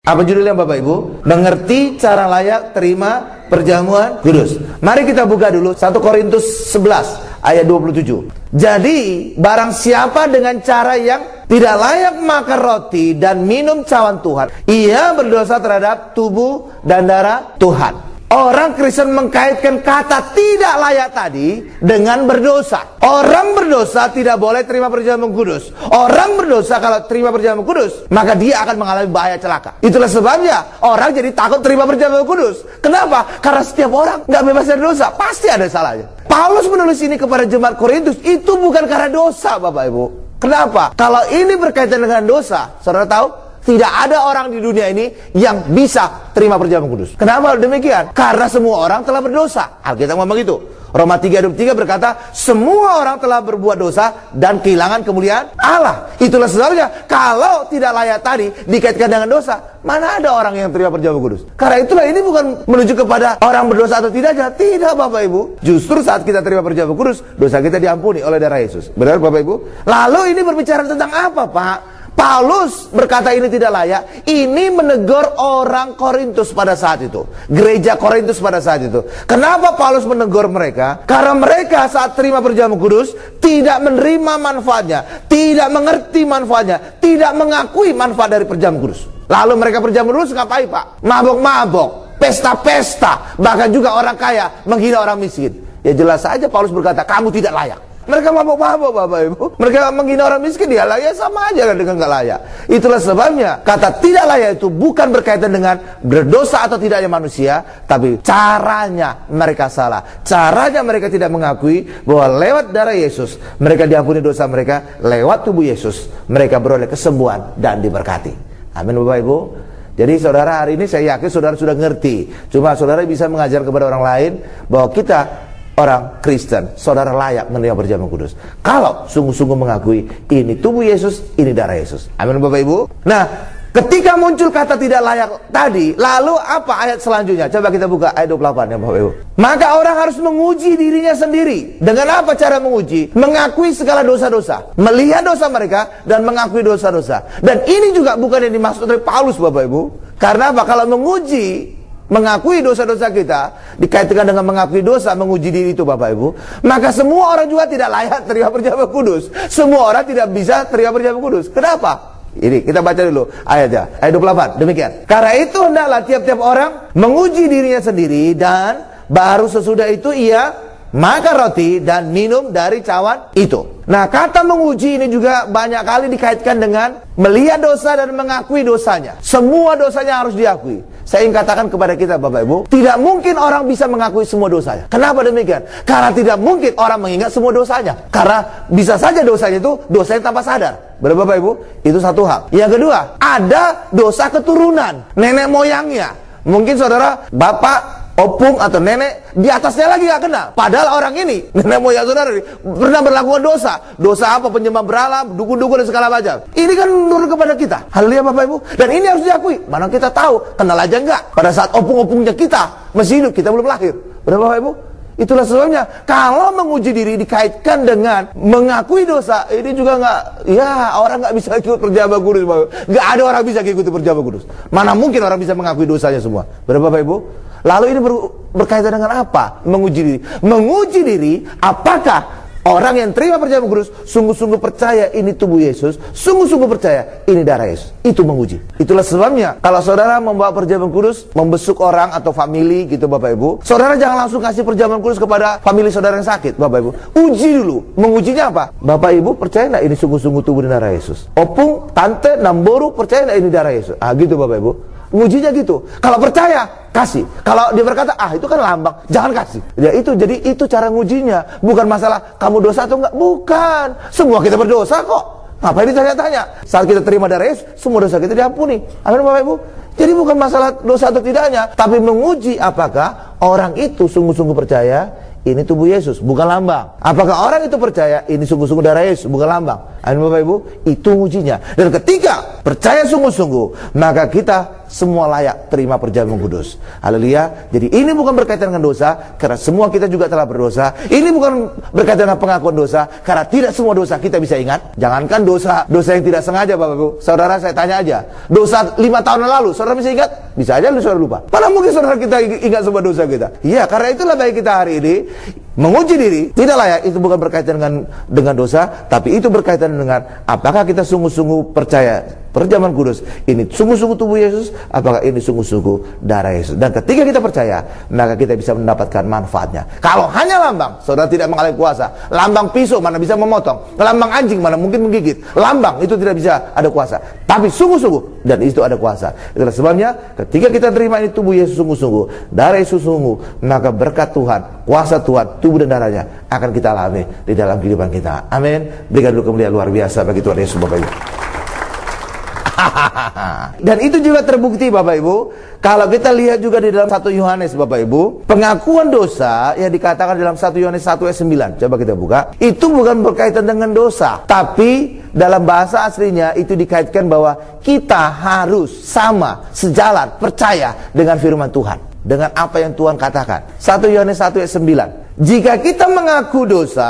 Apa judulnya Bapak Ibu? Mengerti cara layak terima perjamuan kudus. Mari kita buka dulu 1 Korintus 11 ayat 27. Jadi barang siapa dengan cara yang tidak layak makan roti dan minum cawan Tuhan, ia berdosa terhadap tubuh dan darah Tuhan. Orang Kristen mengkaitkan kata tidak layak tadi dengan berdosa. Orang berdosa tidak boleh terima perjamuan kudus. Orang berdosa kalau terima perjamuan kudus, maka dia akan mengalami bahaya celaka. Itulah sebabnya orang jadi takut terima perjamuan kudus. Kenapa? Karena setiap orang nggak bebas dari dosa, pasti ada salahnya. Paulus menulis ini kepada jemaat Korintus, itu bukan karena dosa, Bapak Ibu. Kenapa? Kalau ini berkaitan dengan dosa, saudara tahu? Tidak ada orang di dunia ini yang bisa terima perjamuan kudus. Kenapa demikian? Karena semua orang telah berdosa. Alkitab ngomong itu. Roma 3:23 berkata, semua orang telah berbuat dosa dan kehilangan kemuliaan Allah. Itulah sebabnya kalau tidak layak tadi dikaitkan dengan dosa, mana ada orang yang terima perjamuan kudus? Karena itulah ini bukan menuju kepada orang berdosa atau tidaknya. Tidak, Bapak Ibu. Justru saat kita terima perjamuan kudus, dosa kita diampuni oleh darah Yesus. Benar, Bapak Ibu? Lalu ini berbicara tentang apa, Pak? Paulus berkata ini tidak layak. Ini menegur orang Korintus pada saat itu, gereja Korintus pada saat itu. Kenapa Paulus menegur mereka? Karena mereka saat terima perjamuan kudus tidak menerima manfaatnya, tidak mengerti manfaatnya, tidak mengakui manfaat dari perjamuan kudus. Lalu mereka perjamuan kudus ngapain, Pak? Mabok-mabok, pesta-pesta, bahkan juga orang kaya menghina orang miskin. Ya jelas saja Paulus berkata kamu tidak layak. Mereka mabok-mabok, Bapak Ibu. Mereka menghina orang miskin, dia layak, sama aja kan dengan nggak layak. Itulah sebabnya kata tidak layak itu bukan berkaitan dengan berdosa atau tidaknya manusia, tapi caranya mereka salah. Caranya mereka tidak mengakui bahwa lewat darah Yesus mereka diampuni dosa mereka, lewat tubuh Yesus mereka beroleh kesembuhan dan diberkati. Amin, Bapak Ibu. Jadi saudara, hari ini saya yakin saudara sudah ngerti. Cuma saudara bisa mengajar kepada orang lain bahwa kita orang Kristen, saudara layak menerima perjamuan kudus kalau sungguh-sungguh mengakui ini tubuh Yesus, ini darah Yesus. Amin, Bapak Ibu. Nah, ketika muncul kata tidak layak tadi, lalu apa ayat selanjutnya? Coba kita buka ayat 28 ya, Bapak Ibu. Maka orang harus menguji dirinya sendiri. Dengan apa cara menguji? Mengakui segala dosa-dosa, melihat dosa mereka dan mengakui dosa-dosa. Dan ini juga bukan yang dimaksud oleh Paulus, Bapak Ibu. Karena apa? Kalau menguji, mengakui dosa-dosa kita dikaitkan dengan mengakui dosa, menguji diri itu, Bapak Ibu, maka semua orang juga tidak layak terima perjamuan kudus. Semua orang tidak bisa terima perjamuan kudus. Kenapa? Ini kita baca dulu ayatnya, ayat 28. Demikian. Karena itu hendaklah tiap-tiap orang menguji dirinya sendiri, dan baru sesudah itu ia makan roti dan minum dari cawan itu. Nah, kata menguji ini juga banyak kali dikaitkan dengan melihat dosa dan mengakui dosanya. Semua dosanya harus diakui. Saya ingin katakan kepada kita, Bapak Ibu, tidak mungkin orang bisa mengakui semua dosanya. Kenapa demikian? Karena tidak mungkin orang mengingat semua dosanya. Karena bisa saja dosanya itu dosanya tanpa sadar. Benar, Bapak Ibu? Itu satu hal. Yang kedua, ada dosa keturunan, nenek moyangnya. Mungkin saudara, bapak, opung atau nenek di atasnya lagi gak kena. Padahal orang ini, nenek moyang saudara ini, pernah berlakukan dosa. Dosa apa? Penyembah berhala, dukun-dukun dan segala macam. Ini kan menurut kepada kita. Haleluya, Bapak Ibu. Dan ini harus diakui. Mana kita tahu, kenal aja enggak. Pada saat opung-opungnya kita masih hidup, kita belum lahir. Benar, Bapak Ibu? Itulah sebabnya kalau menguji diri dikaitkan dengan mengakui dosa, ini juga nggak, ya orang nggak bisa ikut perjamuan kudus. Nggak ada orang bisa ikut perjamuan kudus. Mana mungkin orang bisa mengakui dosanya semua. Benar, Bapak Ibu? Lalu ini berkaitan dengan apa? Menguji diri. Menguji diri, apakah orang yang terima perjamuan kudus sungguh-sungguh percaya ini tubuh Yesus, sungguh-sungguh percaya ini darah Yesus. Itu menguji. Itulah sebabnya kalau saudara membawa perjamuan kudus, membesuk orang atau famili gitu, Bapak Ibu, saudara jangan langsung kasih perjamuan kudus kepada famili saudara yang sakit, Bapak Ibu. Uji dulu. Mengujinya apa? Bapak Ibu percaya nggak ini sungguh-sungguh tubuh dan darah Yesus? Opung, tante, namboru percaya nggak ini darah Yesus? Ah gitu, Bapak Ibu. Ngujinya gitu. Kalau percaya, kasih. Kalau dia berkata, ah itu kan lambang, jangan kasih. Ya itu, jadi itu cara ngujinya. Bukan masalah kamu dosa atau enggak. Bukan. Semua kita berdosa kok. Ngapain ditanya-tanya? Saat kita terima darah Yesus, semua dosa kita diampuni. Amin, Bapak Ibu. Jadi bukan masalah dosa atau tidaknya, tapi menguji apakah orang itu sungguh-sungguh percaya ini tubuh Yesus, bukan lambang. Apakah orang itu percaya ini sungguh-sungguh darah Yesus, bukan lambang. Amin, Bapak Ibu. Itu ujinya. Dan ketika percaya sungguh-sungguh, maka kita semua layak terima perjamuan kudus. Haleluya. Jadi ini bukan berkaitan dengan dosa, karena semua kita juga telah berdosa. Ini bukan berkaitan dengan pengakuan dosa, karena tidak semua dosa kita bisa ingat. Jangankan dosa yang tidak sengaja, Bapak Ibu. Saudara, saya tanya aja, dosa 5 tahun yang lalu, saudara bisa ingat? Bisa aja saudara lupa. Mana mungkin saudara kita ingat semua dosa kita? Iya, karena itulah baik kita hari ini menguji diri. Tidak layak, itu bukan berkaitan dengan dosa, tapi itu berkaitan dengan apakah kita sungguh-sungguh percaya perjamuan kudus ini sungguh-sungguh tubuh Yesus, apakah ini sungguh-sungguh darah Yesus. Dan ketika kita percaya, maka kita bisa mendapatkan manfaatnya. Kalau hanya lambang, saudara tidak mengalami kuasa. Lambang pisau mana bisa memotong, lambang anjing mana mungkin menggigit. Lambang itu tidak bisa ada kuasa, tapi sungguh-sungguh, dan itu ada kuasa. Itulah sebabnya ketika kita terima ini tubuh Yesus sungguh-sungguh, darah Yesus sungguh, maka berkat Tuhan, kuasa Tuhan, tubuh dan darahnya akan kita alami di dalam kehidupan kita. Amin. Berikan dulu kemuliaan luar biasa bagi Tuhan Yesus, Bapak Ibu. Dan itu juga terbukti, Bapak Ibu, kalau kita lihat juga di dalam 1 Yohanes, Bapak Ibu, pengakuan dosa yang dikatakan dalam 1 Yohanes 1 ayat 9, coba kita buka, itu bukan berkaitan dengan dosa, tapi dalam bahasa aslinya itu dikaitkan bahwa kita harus sama, sejalan, percaya dengan firman Tuhan, dengan apa yang Tuhan katakan. 1 Yohanes 1 ayat 9, jika kita mengaku dosa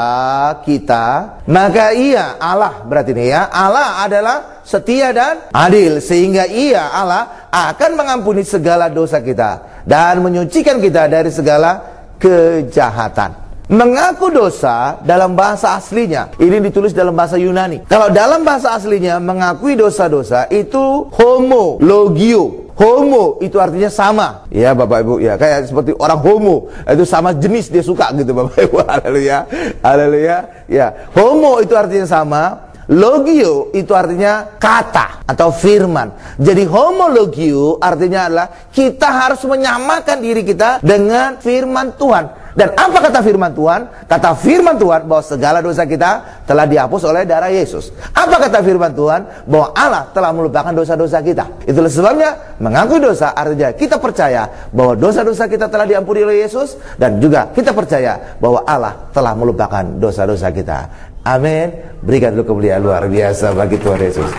kita, maka Ia, Allah berarti ini ya, Allah adalah setia dan adil, sehingga Ia, Allah, akan mengampuni segala dosa kita dan menyucikan kita dari segala kejahatan. Mengaku dosa dalam bahasa aslinya, ini ditulis dalam bahasa Yunani. Kalau dalam bahasa aslinya mengakui dosa-dosa itu homologio. Homo itu artinya sama, ya Bapak Ibu, ya kayak seperti orang homo itu sama jenis dia suka gitu, Bapak Ibu. Haleluya, haleluya. Ya, homo itu artinya sama. Logio itu artinya kata atau firman. Jadi homologio artinya adalah kita harus menyamakan diri kita dengan firman Tuhan. Dan apa kata firman Tuhan? Kata firman Tuhan bahwa segala dosa kita telah dihapus oleh darah Yesus. Apa kata firman Tuhan? Bahwa Allah telah melupakan dosa-dosa kita. Itulah sebabnya mengakui dosa artinya kita percaya bahwa dosa-dosa kita telah diampuni oleh Yesus, dan juga kita percaya bahwa Allah telah melupakan dosa-dosa kita. Amin. Berikan dulu kemuliaan luar biasa bagi Tuhan Yesus.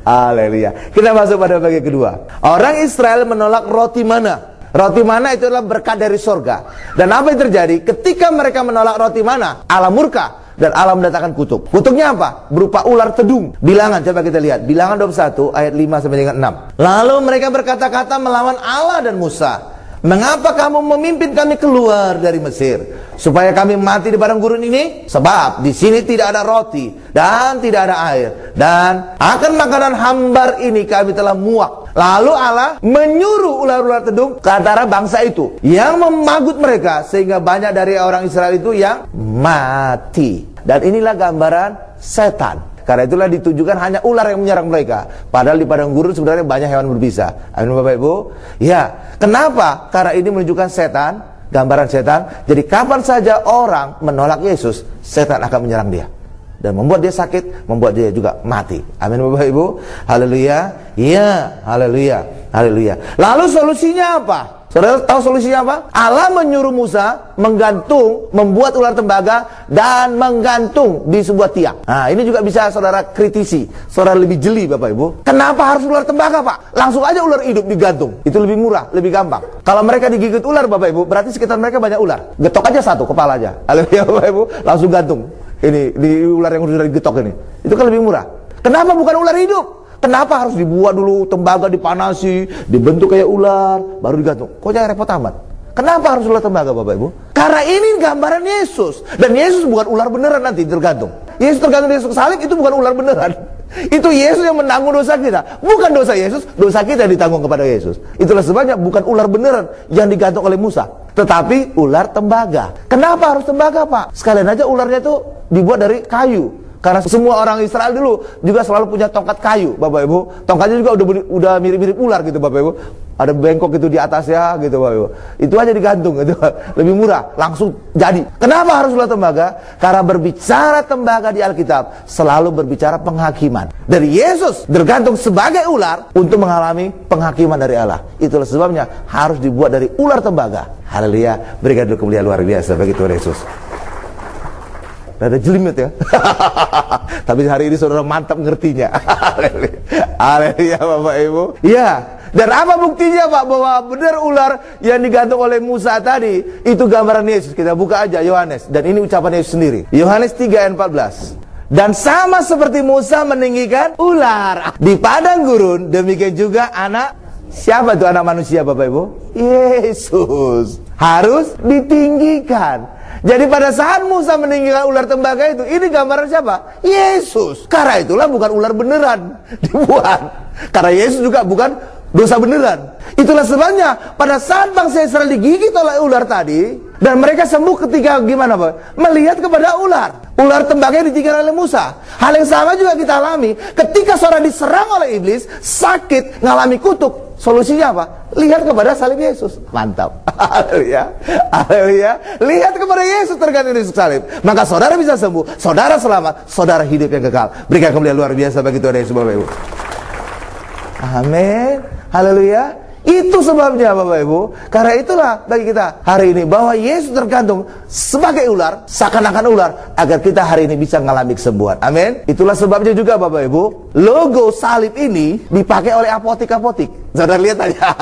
Haleluya. Kita masuk pada bagian kedua. Orang Israel menolak roti mana. Roti mana itu adalah berkat dari sorga. Dan apa yang terjadi? Ketika mereka menolak roti mana, Allah murka dan Allah mendatangkan kutuk. Kutuknya apa? Berupa ular tedung. Bilangan, coba kita lihat. Bilangan 21 ayat 5 sampai dengan 6. Lalu mereka berkata-kata melawan Allah dan Musa. Mengapa kamu memimpin kami keluar dari Mesir, supaya kami mati di padang gurun ini? Sebab di sini tidak ada roti dan tidak ada air, dan akan makanan hambar ini kami telah muak. Lalu Allah menyuruh ular-ular tedung ke antara bangsa itu, yang memagut mereka, sehingga banyak dari orang Israel itu yang mati. Dan inilah gambaran setan. Karena itulah ditujukan hanya ular yang menyerang mereka. Padahal di padang gurun sebenarnya banyak hewan berbisa. Amin Bapak Ibu. Ya, kenapa? Karena ini menunjukkan setan, gambaran setan. Jadi kapan saja orang menolak Yesus, setan akan menyerang dia dan membuat dia sakit, membuat dia juga mati. Amin Bapak Ibu. Haleluya. Ya, haleluya. Haleluya. Lalu solusinya apa? Saudara tahu solusinya apa? Allah menyuruh Musa menggantung, membuat ular tembaga dan menggantung di sebuah tiang. Nah, ini juga bisa saudara kritisi, saudara lebih jeli Bapak Ibu. Kenapa harus ular tembaga, Pak? Langsung aja ular hidup digantung. Itu lebih murah, lebih gampang. Kalau mereka digigit ular Bapak Ibu, berarti sekitar mereka banyak ular. Getok aja satu kepala aja. Haleluya Bapak Ibu, langsung gantung. Ini di ular yang sudah digetok ini. Itu kan lebih murah. Kenapa bukan ular hidup? Kenapa harus dibuat dulu tembaga, dipanasi, dibentuk kayak ular, baru digantung? Kok jangan repot amat? Kenapa harus ular tembaga Bapak Ibu? Karena ini gambaran Yesus. Dan Yesus bukan ular beneran nanti tergantung. Yesus tergantung di salib itu bukan ular beneran. Itu Yesus yang menanggung dosa kita. Bukan dosa Yesus, dosa kita yang ditanggung kepada Yesus. Itulah sebabnya bukan ular beneran yang digantung oleh Musa, tetapi ular tembaga. Kenapa harus tembaga Pak? Sekalian aja ularnya itu dibuat dari kayu. Karena semua orang Israel dulu juga selalu punya tongkat kayu, Bapak Ibu. Tongkatnya juga udah mirip-mirip ular gitu, Bapak Ibu. Ada bengkok itu di atasnya gitu, Bapak Ibu. Itu aja digantung gitu. Lebih murah, langsung jadi. Kenapa harus ular tembaga? Karena berbicara tembaga di Alkitab selalu berbicara penghakiman. Dari Yesus tergantung sebagai ular untuk mengalami penghakiman dari Allah. Itulah sebabnya harus dibuat dari ular tembaga. Haleluya. Berikan dulu kemuliaan luar biasa bagi Tuhan Yesus. Rada jelimet ya. Tapi hari ini saudara mantap ngertinya. Haleluya Bapak Ibu. Iya. Dan apa buktinya Pak bahwa benar ular yang digantung oleh Musa tadi itu gambaran Yesus? Kita buka aja Yohanes. Dan ini ucapan Yesus sendiri. Yohanes 3 ayat 14. Dan sama seperti Musa meninggikan ular di padang gurun, demikian juga anak, siapa itu anak manusia Bapak Ibu? Yesus harus ditinggikan. Jadi pada saat Musa meninggikan ular tembaga itu, ini gambaran siapa? Yesus. Karena itulah bukan ular beneran dibuat. Karena Yesus juga bukan dosa beneran. Itulah sebabnya pada saat bangsa Israel digigit oleh ular tadi, dan mereka sembuh ketika gimana Pak? Melihat kepada ular. Ular tembaga yang ditinggalkan oleh Musa. Hal yang sama juga kita alami ketika saudara diserang oleh iblis, sakit, ngalami kutuk. Solusinya apa? Lihat kepada salib Yesus. Mantap. Haleluya. Haleluya. Lihat kepada Yesus tergantung di salib. Maka saudara bisa sembuh, saudara selamat, saudara hidup yang kekal. Berikan kemuliaan luar biasa bagi Tuhan Yesus Bapak Ibu. Amin. Haleluya. Itu sebabnya Bapak Ibu. Karena itulah bagi kita hari ini bahwa Yesus tergantung sebagai ular, seakan-akan ular, agar kita hari ini bisa mengalami kesembuhan. Amin. Itulah sebabnya juga Bapak Ibu, logo salib ini dipakai oleh apotik-apotik. Saudara lihat aja.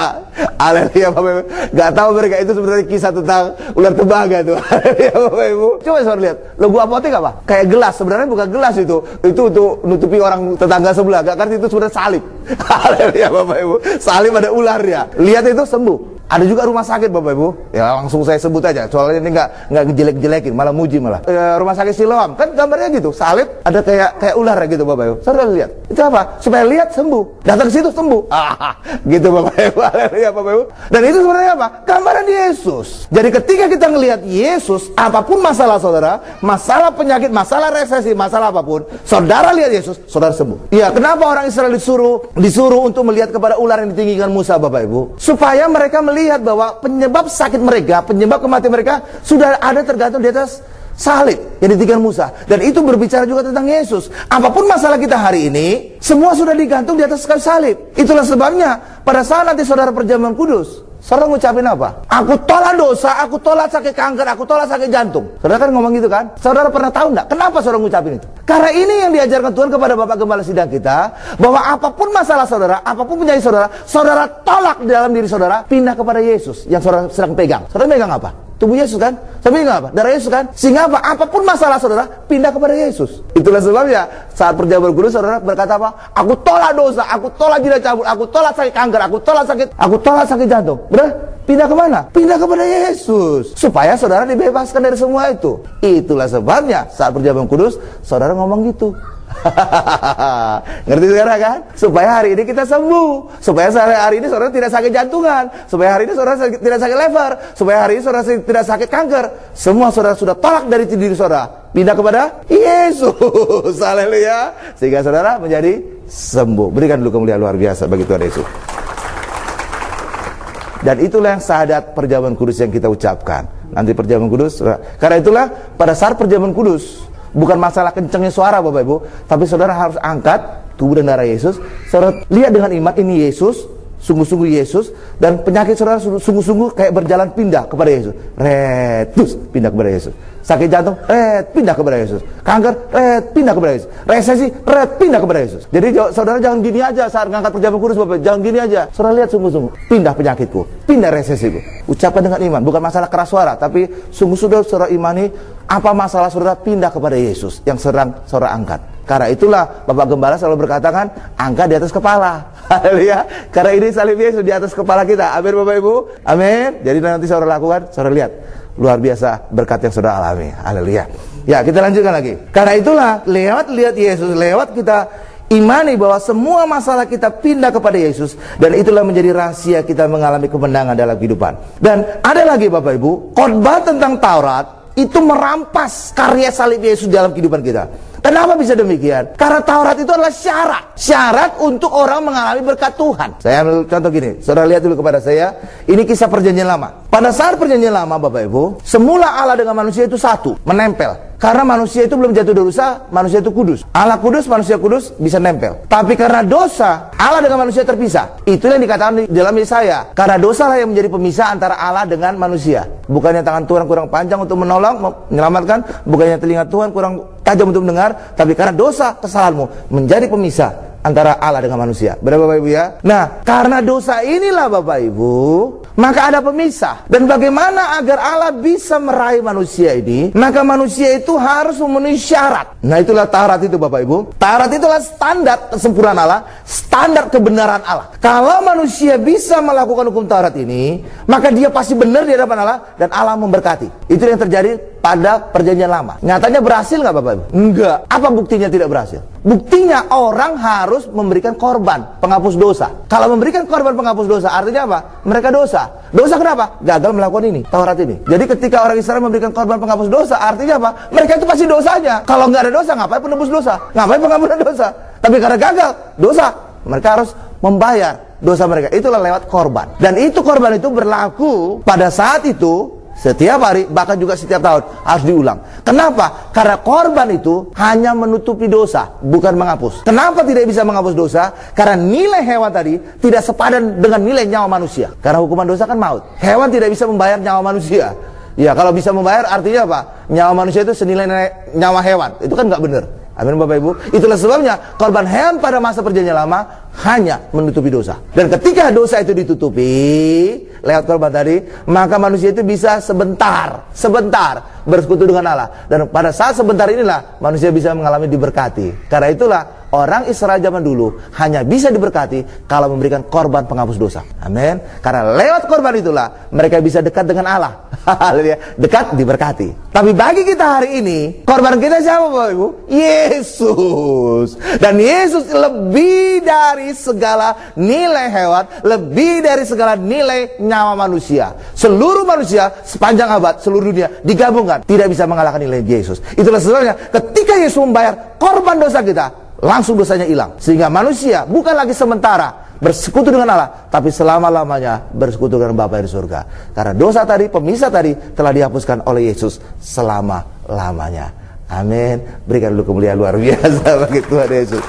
Haleluya Bapak Ibu. Gak tahu mereka itu sebenarnya kisah tentang ular tembaga tuh. Haleluya Bapak Ibu. Coba saudara lihat, logo apotik apa? Kayak gelas, sebenarnya bukan gelas itu. Itu untuk nutupi orang tetangga sebelah. Gak ngerti itu sebenarnya salib. Haleluya Bapak Ibu. Salib ada ularnya. Lihat itu sembuh. Ada juga rumah sakit Bapak Ibu. Ya langsung saya sebut aja. Soalnya ini nggak jelek-jelekin, malah muji malah. Rumah sakit Siloam kan gambarnya gitu. Salib ada kayak ular gitu Bapak Ibu. Saudara lihat. Itu apa? Supaya lihat sembuh. Datang ke situ sembuh. Gitu Bapak Ibu. Haleluya Bapak Ibu. Dan itu sebenarnya apa? Gambaran Yesus. Jadi ketika kita ngelihat Yesus, apapun masalah saudara, masalah penyakit, masalah resesi, masalah apapun, saudara lihat Yesus, saudara sembuh. Iya, kenapa orang Israel disuruh untuk melihat kepada ular yang ditinggikan Musa Bapak Ibu? Supaya mereka melihat bahwa penyebab sakit mereka, penyebab kematian mereka sudah ada tergantung di atas salib yang ditinggikan Musa. Dan itu berbicara juga tentang Yesus. Apapun masalah kita hari ini, semua sudah digantung di atas kayu salib. Itulah sebabnya pada saat nanti saudara perjamuan kudus, saudara ngucapin apa? Aku tolak dosa, aku tolak sakit kanker, aku tolak sakit jantung. Saudara kan ngomong gitu kan? Saudara pernah tahu enggak kenapa saudara ngucapin itu? Karena ini yang diajarkan Tuhan kepada Bapak Gembala Sidang kita, bahwa apapun masalah saudara, apapun penyakit saudara, saudara tolak di dalam diri saudara, pindah kepada Yesus yang saudara sedang pegang. Saudara pegang apa? Tubuh Yesus kan? Tapi enggak apa? Darah Yesus kan? Sehingga apa? Apapun masalah saudara, pindah kepada Yesus. Itulah sebabnya saat perjamuan kudus saudara berkata apa? Aku tolak dosa, aku tolak jinak cabul, aku tolak sakit kanker, aku tolak sakit jantung. Benar? Pindah kemana? Pindah kepada Yesus. Supaya saudara dibebaskan dari semua itu. Itulah sebabnya saat perjamuan kudus saudara ngomong gitu. Ngerti saudara kan? Supaya hari ini kita sembuh. Supaya hari ini saudara tidak sakit jantungan. Supaya hari ini saudara tidak sakit lever. Supaya hari ini saudara tidak sakit kanker. Semua saudara sudah tolak dari diri saudara. Pindah kepada Yesus. Haleluya. Sehingga saudara menjadi sembuh. Berikan dulu kemuliaan luar biasa bagi Tuhan Yesus. Dan itulah yang syahadat perjamuan kudus yang kita ucapkan. Nanti perjamuan kudus. Karena itulah pada saat perjamuan kudus, bukan masalah kencengnya suara Bapak Ibu, tapi saudara harus angkat tubuh dan darah Yesus. Saudara lihat dengan iman, ini Yesus, sungguh-sungguh Yesus. Dan penyakit saudara sungguh-sungguh kayak berjalan pindah kepada Yesus. Retus, pindah kepada Yesus. Sakit jantung, pindah kepada Yesus. Kanker, pindah kepada Yesus. Resesi, pindah kepada Yesus. Jadi saudara jangan gini aja saat ngangkat perjamuan kudus Bapak. Jangan gini aja. Saudara lihat sungguh-sungguh, pindah penyakitku, pindah resesiku. Ucapkan dengan iman, bukan masalah keras suara, tapi sungguh-sungguh saudara imani apa masalah saudara, pindah kepada Yesus yang sedang saudara angkat. Karena itulah Bapak Gembala selalu berkatakan, angkat di atas kepala. Haleluya. Karena ini salib Yesus di atas kepala kita. Amin Bapak Ibu. Amin. Jadi nanti saudara lakukan, saudara lihat luar biasa berkat yang saudara alami. Haleluya. Ya, kita lanjutkan lagi. Karena itulah lewat lihat Yesus, lewat kita imani bahwa semua masalah kita pindah kepada Yesus, dan itulah menjadi rahasia kita mengalami kemenangan dalam kehidupan. Dan ada lagi Bapak Ibu, khotbah tentang Taurat itu merampas karya salib Yesus dalam kehidupan kita. Kenapa bisa demikian? Karena Taurat itu adalah syarat untuk orang mengalami berkat Tuhan. Saya ambil contoh gini, saudara lihat dulu kepada saya. Ini kisah perjanjian lama. Pada saat perjanjian lama Bapak Ibu, semula Allah dengan manusia itu satu, menempel. Karena manusia itu belum jatuh dosa, manusia itu kudus. Allah kudus, manusia kudus, bisa nempel. Tapi karena dosa, Allah dengan manusia terpisah. Itulah yang dikatakan di dalam Yesaya. Karena dosa lah yang menjadi pemisah antara Allah dengan manusia. Bukannya tangan Tuhan kurang panjang untuk menolong, menyelamatkan. Bukannya telinga Tuhan kurang tajam untuk mendengar. Tapi karena dosa, kesalahanmu menjadi pemisah antara Allah dengan manusia. Benar Bapak Ibu ya? Nah, karena dosa inilah Bapak Ibu, maka ada pemisah. Dan bagaimana agar Allah bisa meraih manusia ini? Maka manusia itu harus memenuhi syarat. Nah, itulah Taurat itu Bapak Ibu. Taurat itulah standar kesempurnaan Allah, standar kebenaran Allah. Kalau manusia bisa melakukan hukum Taurat ini, maka dia pasti benar di hadapan Allah dan Allah memberkati. Itu yang terjadi pada perjanjian lama. Nyatanya berhasil nggak Bapak Ibu? Enggak. Apa buktinya tidak berhasil? Buktinya orang harus memberikan korban penghapus dosa. Kalau memberikan korban penghapus dosa, artinya apa? Mereka dosa. Dosa kenapa? Gagal melakukan ini, Taurat ini. Jadi ketika orang Israel memberikan korban penghapus dosa, artinya apa? Mereka itu pasti dosanya. Kalau nggak ada dosa, ngapain penebus dosa? Ngapain penghampunan dosa? Tapi karena gagal dosa, mereka harus membayar dosa mereka. Itulah lewat korban. Dan itu korban itu berlaku pada saat itu setiap hari, bahkan juga setiap tahun harus diulang. Kenapa? Karena korban itu hanya menutupi dosa, bukan menghapus. Kenapa tidak bisa menghapus dosa? Karena nilai hewan tadi tidak sepadan dengan nilai nyawa manusia. Karena hukuman dosa kan maut. Hewan tidak bisa membayar nyawa manusia. Ya, kalau bisa membayar artinya apa? Nyawa manusia itu senilai nyawa hewan. Itu kan nggak benar. Amin Bapak Ibu. Itulah sebabnya korban hewan pada masa perjanjian lama hanya menutupi dosa. Dan ketika dosa itu ditutupi lewat korban tadi, maka manusia itu bisa sebentar bersekutu dengan Allah. Dan pada saat sebentar inilah manusia bisa mengalami diberkati. Karena itulah orang Israel zaman dulu hanya bisa diberkati kalau memberikan korban penghapus dosa. Amin. Karena lewat korban itulah mereka bisa dekat dengan Allah. Dekat, diberkati. Tapi bagi kita hari ini, korban kita siapa Bapak Ibu? Yesus. Dan Yesus lebih dari segala nilai hewan, lebih dari segala nilai nyawa manusia. Seluruh manusia sepanjang abad, seluruh dunia digabungkan tidak bisa mengalahkan nilai Yesus. Itulah sebabnya ketika Yesus membayar korban dosa kita, langsung dosanya hilang. Sehingga manusia bukan lagi sementara bersekutu dengan Allah, tapi selama-lamanya bersekutu dengan Bapa di surga. Karena dosa tadi, pemisah tadi telah dihapuskan oleh Yesus selama-lamanya. Amin. Berikan dulu kemuliaan luar biasa bagi Tuhan Yesus.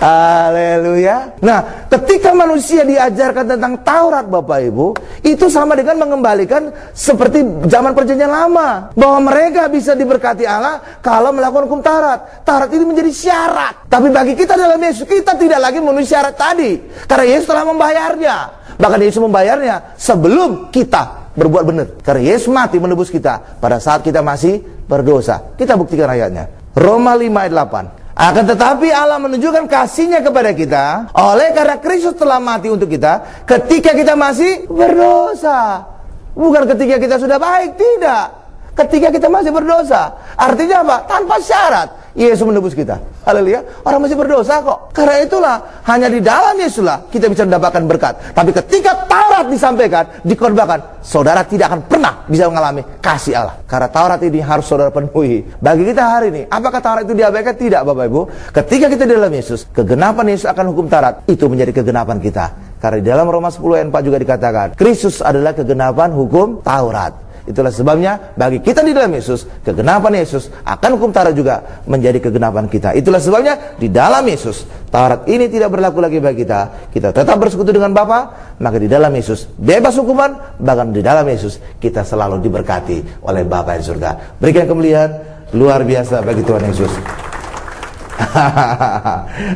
Haleluya. Nah, ketika manusia diajarkan tentang Taurat Bapak Ibu, itu sama dengan mengembalikan seperti zaman perjanjian lama, bahwa mereka bisa diberkati Allah kalau melakukan hukum Taurat. Taurat ini menjadi syarat. Tapi bagi kita dalam Yesus, kita tidak lagi memenuhi syarat tadi, karena Yesus telah membayarnya. Bahkan Yesus membayarnya sebelum kita berbuat benar. Karena Yesus mati menebus kita pada saat kita masih berdosa. Kita buktikan ayatnya. Roma 5 ayat 8. Akan tetapi Allah menunjukkan kasih-Nya kepada kita oleh karena Kristus telah mati untuk kita ketika kita masih berdosa. Bukan ketika kita sudah baik, tidak. Ketika kita masih berdosa. Artinya apa? Tanpa syarat Yesus menebus kita. Haleluya. Orang masih berdosa kok. Karena itulah hanya di dalam Yesuslah kita bisa mendapatkan berkat. Tapi ketika Taurat disampaikan, dikorbankan, saudara tidak akan pernah bisa mengalami kasih Allah. Karena Taurat ini harus saudara penuhi. Bagi kita hari ini, apakah Taurat itu diabaikan? Tidak Bapak Ibu. Ketika kita di dalam Yesus, kegenapan Yesus akan hukum Taurat itu menjadi kegenapan kita. Karena di dalam Roma 10 ayat 4 juga dikatakan, Kristus adalah kegenapan hukum Taurat. Itulah sebabnya bagi kita di dalam Yesus, kegenapan Yesus akan hukum Taurat juga menjadi kegenapan kita. Itulah sebabnya di dalam Yesus, Taurat ini tidak berlaku lagi bagi kita. Kita tetap bersekutu dengan Bapa, maka di dalam Yesus bebas hukuman. Bahkan di dalam Yesus kita selalu diberkati oleh Bapa di surga. Berikan kemuliaan luar biasa bagi Tuhan Yesus.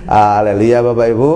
Haleluya Bapak Ibu.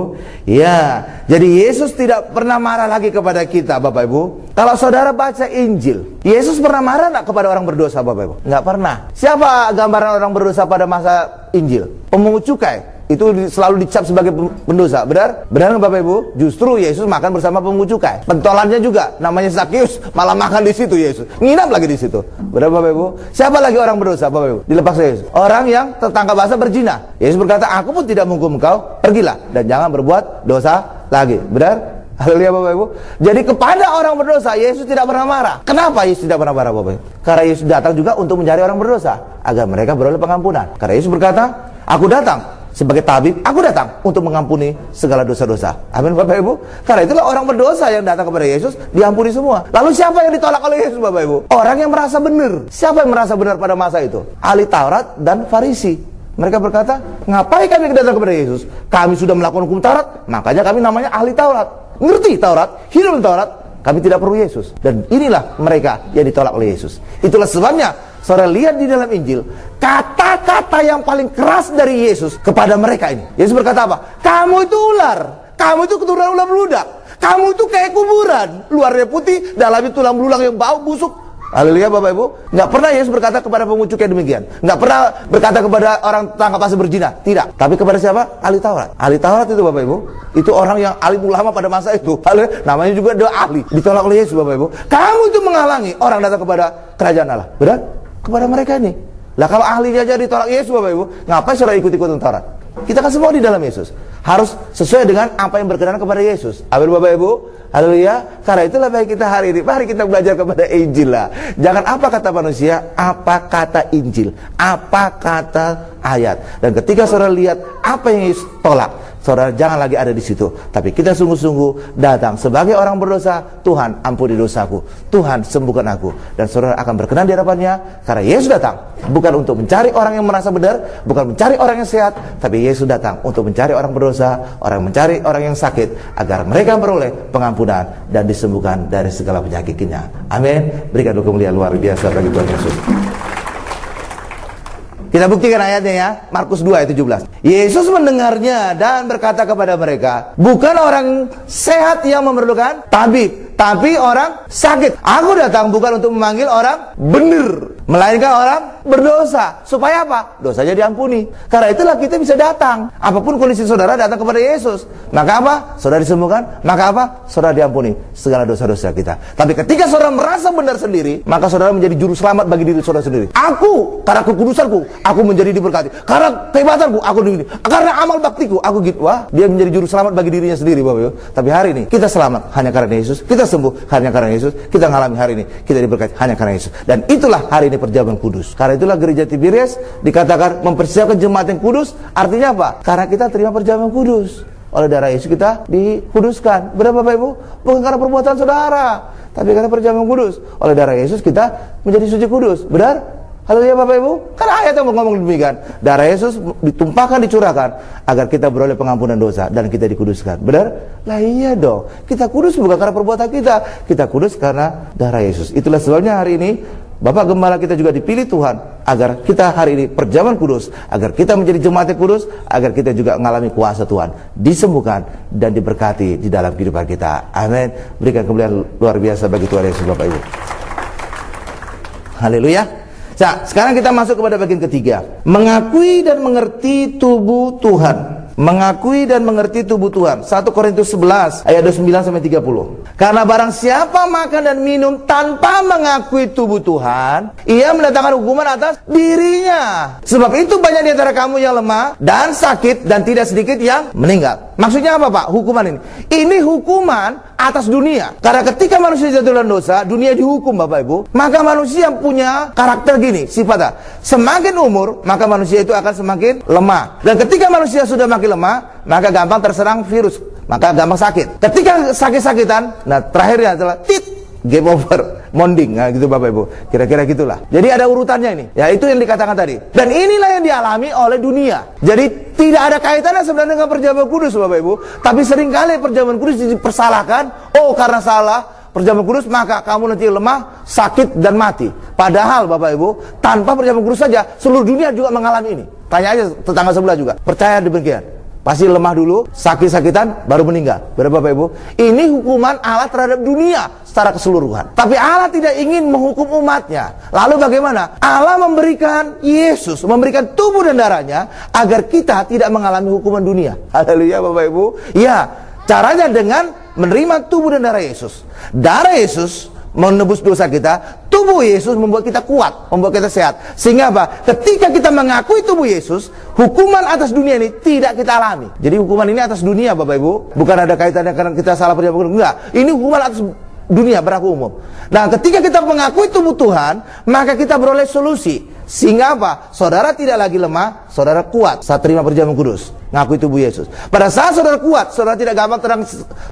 Ya, jadi Yesus tidak pernah marah lagi kepada kita Bapak Ibu. Kalau saudara baca Injil, Yesus pernah marah nggak kepada orang berdosa Bapak Ibu? Nggak pernah. Siapa gambaran orang berdosa pada masa Injil? Pemungut cukai. Itu selalu dicap sebagai pendosa. Benar? Benar Bapak Ibu? Justru Yesus makan bersama pemungut cukai. Pentolannya juga, namanya Zakheus, malah makan di situ Yesus. Nginap lagi di situ. Benar Bapak Ibu? Siapa lagi orang berdosa Bapak Ibu? Dilepas Yesus. Orang yang tertangkap basah berzina. Yesus berkata, aku pun tidak menghukum engkau, pergilah dan jangan berbuat dosa lagi. Benar? Haleluya Bapak Ibu. Jadi kepada orang berdosa Yesus tidak pernah marah. Kenapa Yesus tidak pernah marah Bapak Ibu? Karena Yesus datang juga untuk mencari orang berdosa agar mereka beroleh pengampunan. Karena Yesus berkata, aku datang sebagai tabib, aku datang untuk mengampuni segala dosa-dosa. Amin Bapak Ibu. Karena itulah orang berdosa yang datang kepada Yesus diampuni semua. Lalu siapa yang ditolak oleh Yesus Bapak Ibu? Orang yang merasa benar. Siapa yang merasa benar pada masa itu? Ahli Taurat dan Farisi. Mereka berkata, ngapain kami datang kepada Yesus? Kami sudah melakukan hukum Taurat, makanya kami namanya ahli Taurat. Ngerti Taurat, hidup Taurat, kami tidak perlu Yesus. Dan inilah mereka yang ditolak oleh Yesus. Itulah sebabnya saudara lihat di dalam Injil, kata-kata yang paling keras dari Yesus kepada mereka ini. Yesus berkata apa? Kamu itu ular, kamu itu keturunan ular beludak, kamu itu kayak kuburan, luarnya putih, dalamnya tulang belulang yang bau busuk. Haleluya Bapak Ibu. Nggak pernah Yesus berkata kepada pengucuk yang demikian. Nggak pernah berkata kepada orang tangkap basah berzina. Tidak. Tapi kepada siapa? Ahli Taurat. Ahli Taurat itu Bapak Ibu, itu orang yang alim ulama pada masa itu. Namanya juga doa ahli. Ditolak oleh Yesus Bapak Ibu. Kamu itu menghalangi orang datang kepada kerajaan Allah. Benar? Kepada mereka ini. Lah kalau ahlinya aja ditolak Yesus Bapak Ibu, ngapain saudara ikut-ikutan Taurat? Kita kan semua di dalam Yesus. Harus sesuai dengan apa yang berkenan kepada Yesus. Amin Bapak Ibu. Haleluya. Karena itulah baik kita hari ini, mari kita belajar kepada Injil lah. Jangan apa kata manusia, apa kata Injil, apa kata ayat. Dan ketika saudara lihat apa yang Yesus tolak, saudara jangan lagi ada di situ, tapi kita sungguh-sungguh datang sebagai orang berdosa. Tuhan, ampuni dosaku, Tuhan sembuhkan aku. Dan saudara akan berkenan di hadapannya. Karena Yesus datang bukan untuk mencari orang yang merasa benar, bukan mencari orang yang sehat, tapi Yesus datang untuk mencari orang berdosa, mencari orang yang sakit, agar mereka beroleh pengampunan dan disembuhkan dari segala penyakitnya. Amin. Berikan kemuliaan luar biasa bagi Tuhan Yesus. Kita buktikan ayatnya ya, Markus 2 ayat 17. Yesus mendengarnya dan berkata kepada mereka, bukan orang sehat yang memerlukan tabib, tapi orang sakit. Aku datang bukan untuk memanggil orang benar, melainkan orang berdosa. Supaya apa? Dosanya diampuni. Karena itulah kita bisa datang. Apapun kondisi saudara, datang kepada Yesus. Maka apa? Saudara disembuhkan. Maka apa? Saudara diampuni segala dosa-dosa kita. Tapi ketika saudara merasa benar sendiri, maka saudara menjadi juru selamat bagi diri saudara sendiri. Aku, karena kekudusanku, aku menjadi diberkati. Karena kehebatanku, aku begini. Karena amal baktiku, aku gitu. Wah, dia menjadi juru selamat bagi dirinya sendiri, Bapak Ibu. Tapi hari ini kita selamat hanya karena Yesus. Kita sembuh hanya karena Yesus. Kita mengalami hari ini kita diberkati hanya karena Yesus. Dan itulah hari ini perjamuan kudus. Karena itulah gereja Tiberias dikatakan mempersiapkan jemaat yang kudus. Artinya apa? Karena kita terima perjamuan kudus. Oleh darah Yesus kita dikuduskan. Benar Bapak Ibu? Bukan karena perbuatan saudara, tapi karena perjamuan kudus. Oleh darah Yesus kita menjadi suci kudus. Benar? Haleluya Bapak Ibu. Karena ayat yang ngomong demikian. Darah Yesus ditumpahkan, dicurahkan agar kita beroleh pengampunan dosa dan kita dikuduskan. Benar? Lah iya dong. Kita kudus bukan karena perbuatan kita. Kita kudus karena darah Yesus. Itulah sebabnya hari ini Bapak Gembala kita juga dipilih Tuhan agar kita hari ini perjamuan kudus, agar kita menjadi jemaat yang kudus, agar kita juga mengalami kuasa Tuhan, disembuhkan dan diberkati di dalam kehidupan kita. Amin. Berikan kemuliaan luar biasa bagi Tuhan Yesus Bapak Ibu. Haleluya. Nah, sekarang kita masuk kepada bagian ketiga. Mengakui dan mengerti tubuh Tuhan. Mengakui dan mengerti tubuh Tuhan. 1 Korintus 11 ayat 29-30. Karena barang siapa makan dan minum tanpa mengakui tubuh Tuhan, ia mendatangkan hukuman atas dirinya. Sebab itu banyak di antara kamu yang lemah dan sakit, dan tidak sedikit yang meninggal. Maksudnya apa Pak? Hukuman ini. Ini hukuman atas dunia. Karena ketika manusia jatuh dalam dosa, dunia dihukum Bapak Ibu. Maka manusia punya karakter gini, sifatnya. Semakin umur, maka manusia itu akan semakin lemah. Dan ketika manusia sudah makin lemah, maka gampang terserang virus, maka gampang sakit. Ketika sakit-sakitan, nah terakhirnya adalah game over, monding, nah gitu Bapak Ibu. Kira-kira gitulah. Jadi ada urutannya ini. Ya itu yang dikatakan tadi. Dan inilah yang dialami oleh dunia. Jadi tidak ada kaitannya sebenarnya dengan perjamuan kudus Bapak Ibu. Tapi seringkali perjamuan kudus dipersalahkan. Oh karena salah perjamuan kudus maka kamu nanti lemah, sakit dan mati. Padahal Bapak Ibu, tanpa perjamuan kudus saja seluruh dunia juga mengalami ini. Tanya aja tetangga sebelah juga. Percaya demikian. Pasti lemah dulu, sakit-sakitan, baru meninggal. Benar Bapak Ibu? Ini hukuman Allah terhadap dunia secara keseluruhan. Tapi Allah tidak ingin menghukum umatnya. Lalu bagaimana? Allah memberikan Yesus, memberikan tubuh dan darahnya agar kita tidak mengalami hukuman dunia. Haleluya Bapak Ibu. Ya, caranya dengan menerima tubuh dan darah Yesus. Darah Yesus menebus dosa kita, tubuh Yesus membuat kita kuat, membuat kita sehat. Sehingga apa? Ketika kita mengakui tubuh Yesus, hukuman atas dunia ini tidak kita alami. Jadi hukuman ini atas dunia Bapak Ibu, bukan ada kaitannya karena kita salah perjamuan. Enggak, ini hukuman atas dunia berlaku umum. Nah, ketika kita mengakui tubuh Tuhan, maka kita beroleh solusi. Sehingga apa? Saudara tidak lagi lemah, saudara kuat saat terima perjamuan kudus, ngakui tubuh Yesus. Pada saat saudara kuat, saudara tidak gampang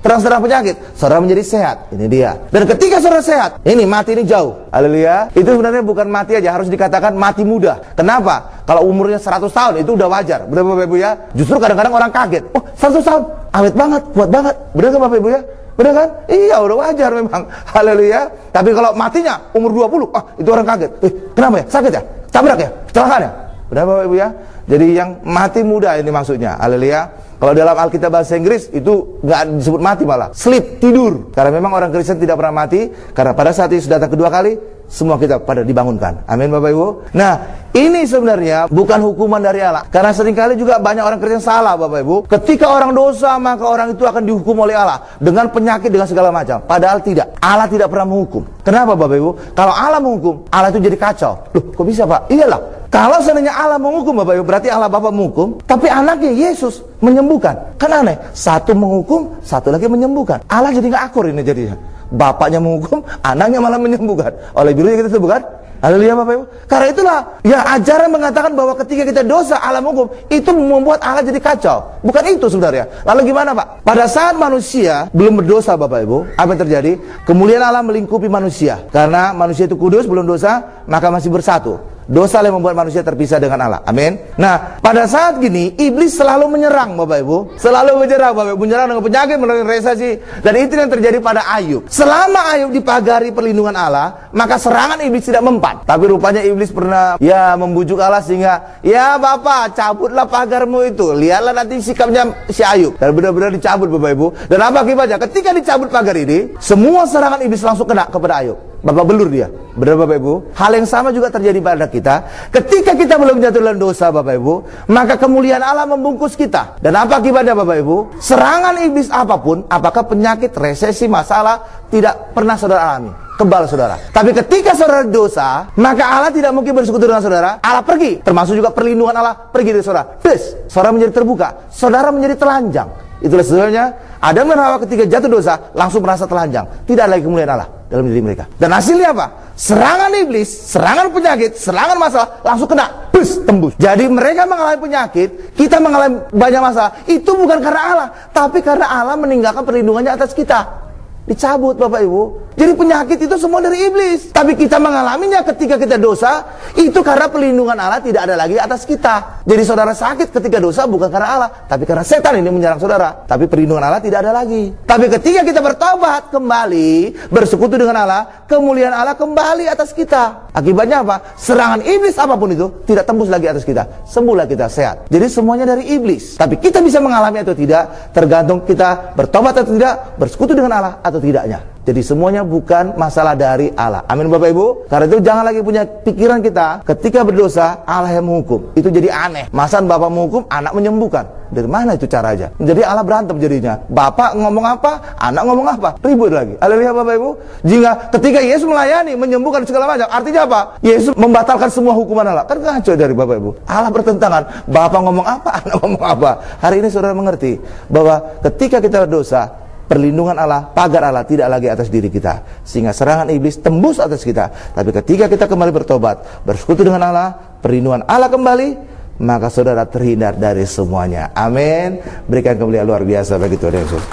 terang penyakit, saudara menjadi sehat. Ini dia. Dan ketika saudara sehat, ini mati ini jauh. Haleluya. Itu sebenarnya bukan mati aja, harus dikatakan mati muda. Kenapa? Kalau umurnya 100 tahun itu udah wajar. Benar Bapak Ibu ya? Justru kadang-kadang orang kaget. Oh, 100 tahun, awet banget, kuat banget. Benar kan Bapak Ibu ya? Benar kan? Iya, udah wajar memang. Haleluya. Tapi kalau matinya umur 20, itu orang kaget. Kenapa ya? Sakit ya? Tabrak ya? Kecelakaan ya? Benar Bapak Ibu ya? Jadi yang mati muda ini maksudnya. Haleluya. Kalau dalam Alkitab bahasa Inggris itu nggak disebut mati, malah sleep, tidur. Karena memang orang Kristen tidak pernah mati, karena pada saat Yesus datang kedua kali, semua kita pada dibangunkan. Amin Bapak Ibu. Nah, ini sebenarnya bukan hukuman dari Allah. Karena seringkali juga banyak orang Kristen salah Bapak Ibu. Ketika orang dosa, maka orang itu akan dihukum oleh Allah dengan penyakit, dengan segala macam. Padahal tidak. Allah tidak pernah menghukum. Kenapa Bapak Ibu? Kalau Allah menghukum, Allah itu jadi kacau. Loh, kok bisa Pak? Iyalah. Kalau seandainya Allah menghukum Bapak Ibu, berarti Allah Bapa menghukum, tapi anaknya Yesus menyembuhkan. Kan aneh. Satu menghukum, satu lagi menyembuhkan. Allah jadi nggak akur ini jadinya. Bapaknya menghukum, anaknya malah menyembuhkan. Oleh birunya kita sebutkan, haleluya Bapak Ibu. Karena itulah, ya ajaran mengatakan bahwa ketika kita dosa, Allah menghukum, itu membuat Allah jadi kacau. Bukan itu sebenarnya. Lalu gimana Pak? Pada saat manusia belum berdosa Bapak Ibu, apa yang terjadi? Kemuliaan Allah melingkupi manusia. Karena manusia itu kudus, belum dosa, maka masih bersatu. Dosa yang membuat manusia terpisah dengan Allah. Amin. Nah, pada saat gini, iblis selalu menyerang Bapak Ibu. Selalu menyerang Bapak Ibu. Menyerang dengan penyakit, melalui resesi. Dan itu yang terjadi pada Ayub. Selama Ayub dipagari perlindungan Allah, maka serangan iblis tidak mempan. Tapi rupanya iblis pernah membujuk Allah sehingga, ya Bapak, cabutlah pagarmu itu. Lihatlah nanti sikapnya si Ayub. Dan benar-benar dicabut Bapak Ibu. Dan apa akibatnya? Ketika dicabut pagar ini, semua serangan iblis langsung kena kepada Ayub. Bapak belur dia. Benar Bapak Ibu? Hal yang sama juga terjadi pada kita. Ketika kita belum jatuh dalam dosa Bapak Ibu, maka kemuliaan Allah membungkus kita. Dan apa akibatnya Bapak Ibu? Serangan iblis apapun, apakah penyakit, resesi, masalah, tidak pernah saudara alami. Kebal saudara. Tapi ketika saudara dosa, maka Allah tidak mungkin bersekutu dengan saudara. Allah pergi. Termasuk juga perlindungan Allah pergi dari saudara. Plus, saudara menjadi terbuka. Saudara menjadi telanjang. Itulah sebenarnya Adam dan Hawa ketika jatuh dosa langsung merasa telanjang. Tidak lagi kemuliaan Allah dalam diri mereka. Dan hasilnya apa? Serangan iblis, serangan penyakit, serangan masalah langsung kena, tembus. Jadi mereka mengalami penyakit, kita mengalami banyak masalah. Itu bukan karena Allah, tapi karena Allah meninggalkan perlindungannya atas kita. Dicabut Bapak Ibu. Jadi penyakit itu semua dari iblis. Tapi kita mengalaminya ketika kita dosa, itu karena perlindungan Allah tidak ada lagi atas kita. Jadi saudara sakit ketika dosa bukan karena Allah, tapi karena setan ini menyerang saudara. Tapi perlindungan Allah tidak ada lagi. Tapi ketika kita bertobat kembali, bersekutu dengan Allah, kemuliaan Allah kembali atas kita. Akibatnya apa? Serangan iblis apapun itu tidak tembus lagi atas kita. Sembuhlah kita, sehat. Jadi semuanya dari iblis. Tapi kita bisa mengalami atau tidak, tergantung kita bertobat atau tidak, bersekutu dengan Allah atau tidaknya. Jadi semuanya bukan masalah dari Allah. Amin Bapak Ibu. Karena itu jangan lagi punya pikiran kita ketika berdosa Allah yang menghukum. Itu jadi aneh. Masa Bapak menghukum, anak menyembuhkan. Dari mana itu caranya? Jadi Allah berantem jadinya. Bapak ngomong apa, anak ngomong apa, ribut lagi. Haleluya Bapak Ibu. Jika ketika Yesus melayani, menyembuhkan segala macam, artinya apa? Yesus membatalkan semua hukuman Allah. Kan kacau dari Bapak Ibu. Allah bertentangan. Bapak ngomong apa, anak ngomong apa. Hari ini saudara mengerti bahwa ketika kita berdosa, perlindungan Allah, pagar Allah tidak lagi atas diri kita, sehingga serangan iblis tembus atas kita. Tapi ketika kita kembali bertobat, bersekutu dengan Allah, perlindungan Allah kembali, maka saudara terhindar dari semuanya. Amin. Berikan kemuliaan luar biasa bagi Tuhan Yesus.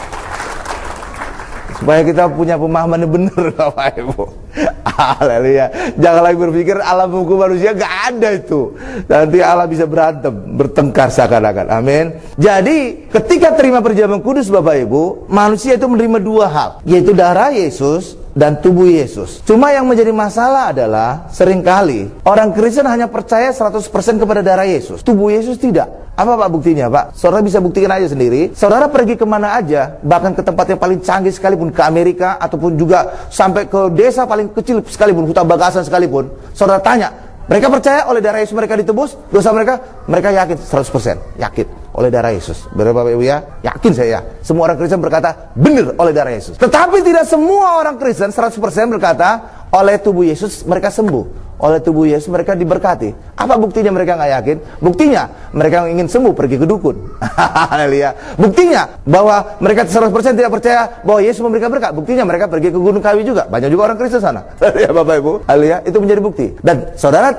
Supaya kita punya pemahaman yang benar Bapak Ibu. Haleluya. Jangan lagi berpikir Allah menghukum manusia, gak ada itu. Nanti Allah bisa berantem, bertengkar seakan-akan. Amin. Jadi ketika terima perjamuan kudus Bapak Ibu, manusia itu menerima dua hal, yaitu darah Yesus dan tubuh Yesus. Cuma yang menjadi masalah adalah seringkali orang Kristen hanya percaya 100% kepada darah Yesus, tubuh Yesus tidak. Apa Pak buktinya Pak? Saudara bisa buktikan aja sendiri. Saudara pergi kemana aja, bahkan ke tempat yang paling canggih sekalipun, ke Amerika ataupun juga sampai ke desa paling kecil sekalipun, hutan bagasan sekalipun, saudara tanya, mereka percaya oleh darah Yesus mereka ditebus dosa mereka yakin 100% yakin oleh darah Yesus. Benar Bapak Ibu ya? Yakin saya ya. Semua orang Kristen berkata benar oleh darah Yesus. Tetapi tidak semua orang Kristen 100% berkata oleh tubuh Yesus mereka sembuh. Oleh tubuh Yesus mereka diberkati. Apa buktinya mereka nggak yakin? Buktinya mereka yang ingin sembuh pergi ke dukun. Haleluya. Buktinya bahwa mereka 100% tidak percaya bahwa Yesus memberikan berkat. Buktinya mereka pergi ke Gunung Kawi juga. Banyak juga orang Kristen sana. Ya Bapak Ibu. Haleluya. Itu menjadi bukti. Dan saudara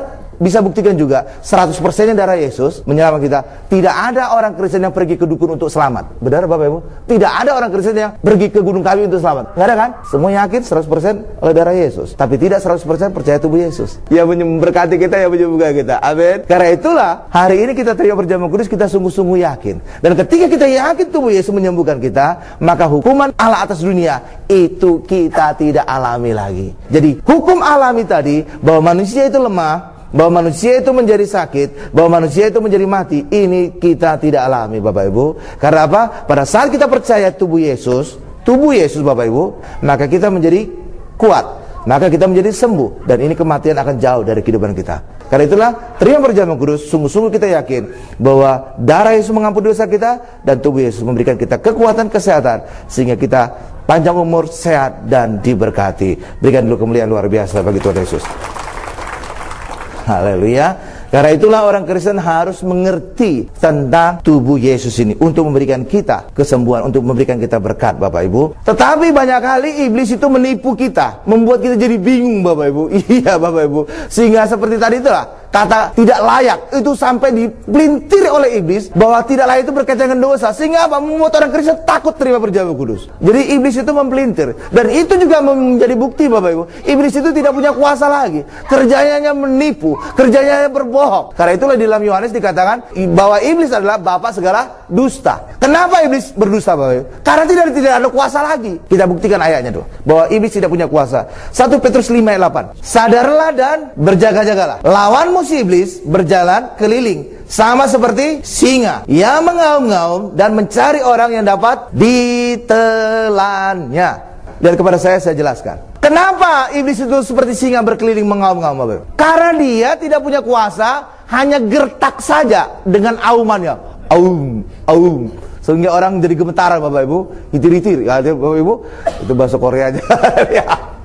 bisa buktikan juga 100% darah Yesus menyelamatkan kita. Tidak ada orang Kristen yang pergi ke dukun untuk selamat. Benar Bapak Ibu? Tidak ada orang Kristen yang pergi ke Gunung Kawi untuk selamat. Nggak ada kan? Semua yakin 100% oleh darah Yesus, tapi tidak 100% percaya tubuh Yesus yang memberkati kita, yang menyembuhkan kita. Amin. Karena itulah hari ini kita terima perjamuan kudus, kita sungguh-sungguh yakin. Dan ketika kita yakin tubuh Yesus menyembuhkan kita, maka hukuman Allah atas dunia itu kita tidak alami lagi. Jadi hukum alami tadi bahwa manusia itu lemah, bahwa manusia itu menjadi sakit, bahwa manusia itu menjadi mati, ini kita tidak alami Bapak Ibu. Karena apa? Pada saat kita percaya tubuh Yesus Bapak Ibu, maka kita menjadi kuat, maka kita menjadi sembuh, dan ini kematian akan jauh dari kehidupan kita. Karena itulah terima perjamuan kudus, sungguh-sungguh kita yakin bahwa darah Yesus mengampuni dosa kita, dan tubuh Yesus memberikan kita kekuatan kesehatan sehingga kita panjang umur, sehat, dan diberkati. Berikan dulu kemuliaan luar biasa bagi Tuhan Yesus. Haleluya. Karena itulah orang Kristen harus mengerti tentang tubuh Yesus ini untuk memberikan kita kesembuhan, untuk memberikan kita berkat Bapak Ibu. Tetapi banyak kali iblis itu menipu kita, membuat kita jadi bingung Bapak Ibu. Iya Bapak Ibu. Sehingga seperti tadi itulah kata tidak layak itu sampai dipelintir oleh iblis bahwa tidak layak itu berkaitan dengan dosa, sehingga apa? Membuat orang Kristen takut terima perjamuan kudus. Jadi iblis itu mempelintir, dan itu juga menjadi bukti Bapak Ibu, iblis itu tidak punya kuasa lagi. Kerjanya hanya menipu, kerjanya hanya berbohong. Karena itulah di dalam Yohanes dikatakan bahwa iblis adalah bapa segala dusta. Kenapa iblis berdusta Bapak Ibu? Karena tidak ada kuasa lagi. Kita buktikan ayatnya tuh, bahwa iblis tidak punya kuasa. 1 Petrus 5 ayat 8. Sadarlah dan berjaga-jagalah. Lawanmu si iblis berjalan keliling sama seperti singa yang mengaum-ngaum dan mencari orang yang dapat ditelannya. Dan kepada saya jelaskan kenapa iblis itu seperti singa berkeliling mengaum-ngaum Bapak Ibu. Karena dia tidak punya kuasa, hanya gertak saja dengan aumannya, aum, aum, sehingga orang jadi gemetaran Bapak Ibu, itir-itir ya Bapak Ibu, itu bahasa Korea aja. Ya.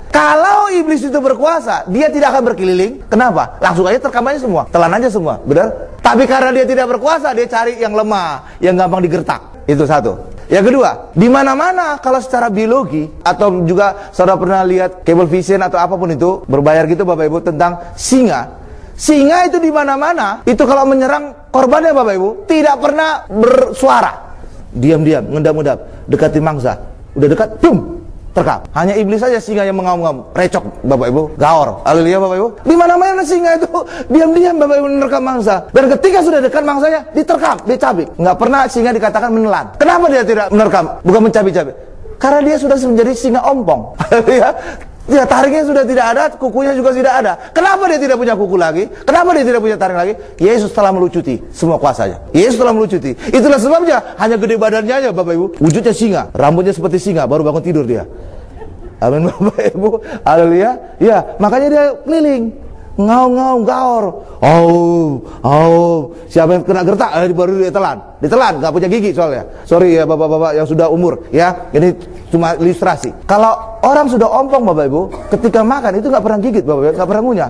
Kalau iblis itu berkuasa, dia tidak akan berkeliling. Kenapa? Langsung aja terkam aja semua, telan aja semua, benar? Tapi karena dia tidak berkuasa, dia cari yang lemah, yang gampang digertak. Itu satu. Yang kedua, di mana-mana kalau secara biologi, atau juga saudara pernah lihat cable vision atau apapun itu berbayar gitu Bapak Ibu tentang singa. Singa itu di mana-mana, itu kalau menyerang korbannya Bapak Ibu tidak pernah bersuara. Diam-diam, ngendap-ngendap, dekati mangsa. Udah dekat, boom, terkam. Hanya iblis saja singa yang mengaum-ngaum, recok Bapak Ibu, gaor. Haleluya Bapak Ibu. Di mana-mana singa itu diam-diam Bapak Ibu menerkam mangsa. Dan ketika sudah dekat mangsanya, diterkam, dicabik. Nggak pernah singa dikatakan menelan. Kenapa dia tidak menerkam, bukan mencabik-cabik? Karena dia sudah menjadi singa ompong. Haleluya. Ya, taringnya sudah tidak ada, kukunya juga tidak ada. Kenapa dia tidak punya kuku lagi? Kenapa dia tidak punya taring lagi? Yesus telah melucuti semua kuasanya. Yesus telah melucuti. Itulah sebabnya hanya gede badannya aja Bapak Ibu. Wujudnya singa, rambutnya seperti singa, baru bangun tidur dia. Amin Bapak Ibu. Haleluya. Ya, makanya dia keliling. Ngaum-ngaum, gaor. Siapa yang kena gertak, baru ditelan. Ditelan, nggak punya gigi soalnya. Sorry ya bapak-bapak yang sudah umur, ya. Ini cuma ilustrasi. Kalau orang sudah ompong Bapak Ibu, ketika makan itu nggak pernah gigit Bapak Ibu, nggak pernah ngunyah.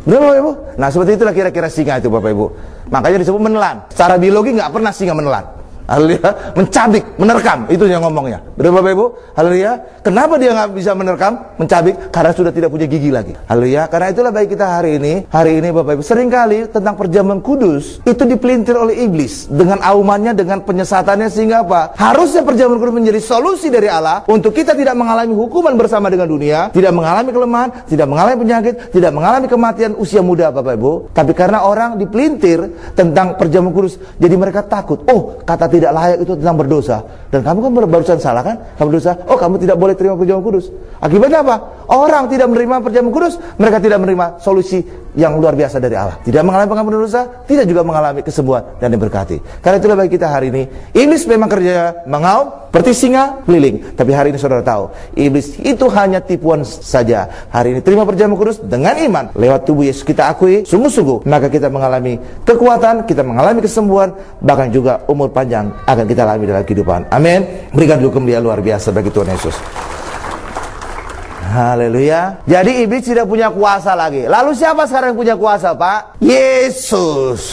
Benar Bapak Ibu? Nah seperti itulah kira-kira singa itu Bapak Ibu. Makanya disebut menelan. Secara biologi nggak pernah singa menelan. Haleluya, mencabik, menerkam, itu yang ngomongnya. Benar Bapak Ibu? Haleluya. Kenapa dia nggak bisa menerkam, mencabik? Karena sudah tidak punya gigi lagi. Haleluya. Karena itulah baik kita hari ini Bapak Ibu, seringkali tentang perjamuan kudus itu dipelintir oleh iblis dengan aumannya, dengan penyesatannya, sehingga apa? Harusnya perjamuan kudus menjadi solusi dari Allah untuk kita tidak mengalami hukuman bersama dengan dunia, tidak mengalami kelemahan, tidak mengalami penyakit, tidak mengalami kematian usia muda Bapak Ibu. Tapi karena orang dipelintir tentang perjamuan kudus, jadi mereka takut. Oh, kata tidak layak itu tentang berdosa. Dan kamu kan barusan salah kan? Kamu berdosa. Oh, kamu tidak boleh terima perjamuan kudus. Akibatnya apa? Orang tidak menerima perjamuan kudus, mereka tidak menerima solusi yang luar biasa dari Allah. Tidak mengalami pengampunan dosa, tidak juga mengalami kesembuhan dan diberkati. Karena itulah bagi kita hari ini, iblis memang kerjanya mengaum seperti singa keliling. Tapi hari ini saudara tahu, iblis itu hanya tipuan saja. Hari ini terima perjamuan kudus dengan iman lewat tubuh Yesus kita akui sungguh-sungguh, maka kita mengalami kekuatan, kita mengalami kesembuhan, bahkan juga umur panjang akan kita alami dalam kehidupan. Amin. Berikan dulu kemuliaan luar biasa bagi Tuhan Yesus. Haleluya. Jadi iblis tidak punya kuasa lagi. Lalu siapa sekarang yang punya kuasa, Pak? Yesus.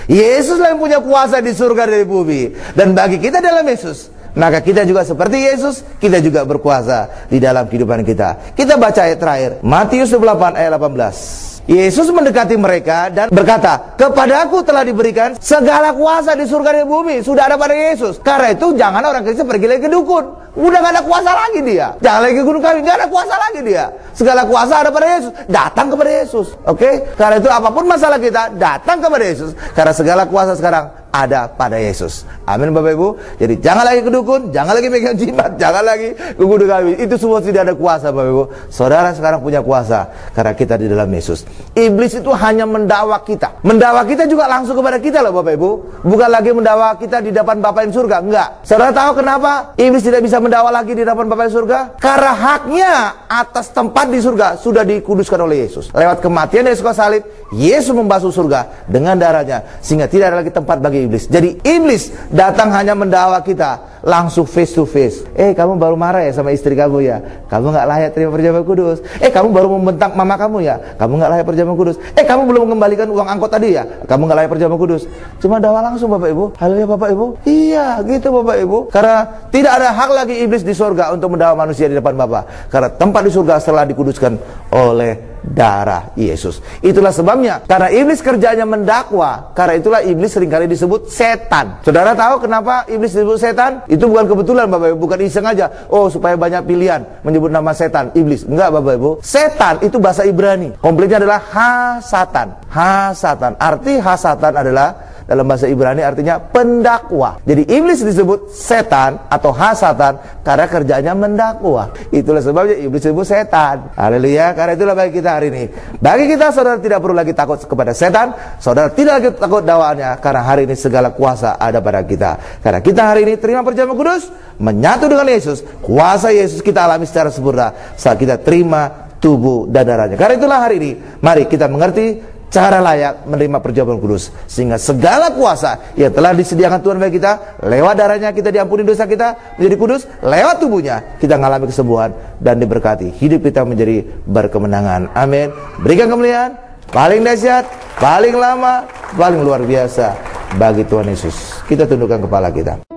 Yesuslah yang punya kuasa di surga dan di bumi. Dan bagi kita dalam Yesus, maka kita juga seperti Yesus, kita juga berkuasa di dalam kehidupan kita. Kita baca ayat terakhir, Matius 28 ayat 18. Yesus mendekati mereka dan berkata, kepadaku telah diberikan segala kuasa di surga dan bumi. Sudah ada pada Yesus. Karena itu jangan orang Kristen pergi lagi ke dukun. Udah gak ada kuasa lagi dia. Jangan lagi ke gunung kawi, gak ada kuasa lagi dia. Segala kuasa ada pada Yesus. Datang kepada Yesus. Oke? Karena itu apapun masalah kita, datang kepada Yesus. Karena segala kuasa sekarang ada pada Yesus. Amin Bapak Ibu. Jadi jangan lagi ke dukun, jangan lagi megang jimat, jangan lagi ke gunung kawi. Itu semua tidak ada kuasa Bapak Ibu. Saudara sekarang punya kuasa karena kita di dalam Yesus. Iblis itu hanya mendakwa kita. Mendakwa kita juga langsung kepada kita loh Bapak Ibu. Bukan lagi mendakwa kita di depan Bapa yang surga. Enggak. Saudara tahu kenapa iblis tidak bisa mendakwa lagi di depan Bapa yang surga? Karena haknya atas tempat di surga sudah dikuduskan oleh Yesus. Lewat kematian Yesus kayu salib, Yesus membasuh surga dengan darahnya, sehingga tidak ada lagi tempat bagi iblis. Jadi iblis datang hanya mendakwa kita langsung face to face. Kamu baru marah ya sama istri kamu ya? Kamu nggak layak terima perjamuan kudus. Kamu baru membentak mama kamu ya? Kamu nggak layak perjamuan kudus. Kamu belum mengembalikan uang angkot tadi ya? Kamu nggak layak perjamuan kudus. Cuma dakwa langsung Bapak Ibu. Halo ya Bapak Ibu. Iya gitu Bapak Ibu. Karena tidak ada hak lagi iblis di surga untuk mendakwa manusia di depan Bapa. Karena tempat di surga setelah dikuduskan oleh darah Yesus. Itulah sebabnya, karena iblis kerjanya mendakwa, karena itulah iblis seringkali disebut setan. Saudara tahu kenapa iblis disebut setan? Itu bukan kebetulan Bapak Ibu, bukan iseng aja. Oh, supaya banyak pilihan menyebut nama setan, iblis. Enggak Bapak Ibu. Setan itu bahasa Ibrani. Komplitnya adalah ha-satan. Ha-satan. Arti ha-satan adalah dalam bahasa Ibrani artinya pendakwa. Jadi iblis disebut setan atau ha-satan karena kerjanya mendakwa. Itulah sebabnya iblis disebut setan. Haleluya. Karena itulah bagi kita hari ini. Bagi kita saudara tidak perlu lagi takut kepada setan. Saudara tidak lagi takut dakwaannya karena hari ini segala kuasa ada pada kita. Karena kita hari ini terima perjamuan kudus, menyatu dengan Yesus. Kuasa Yesus kita alami secara sempurna saat kita terima tubuh dan darahnya. Karena itulah hari ini mari kita mengerti cara layak menerima perjamuan kudus, sehingga segala kuasa yang telah disediakan Tuhan bagi kita, lewat darahnya kita diampuni dosa kita, menjadi kudus, lewat tubuhnya kita mengalami kesembuhan dan diberkati, hidup kita menjadi berkemenangan. Amin. Berikan kemuliaan paling dahsyat, paling lama, paling luar biasa bagi Tuhan Yesus. Kita tundukkan kepala kita.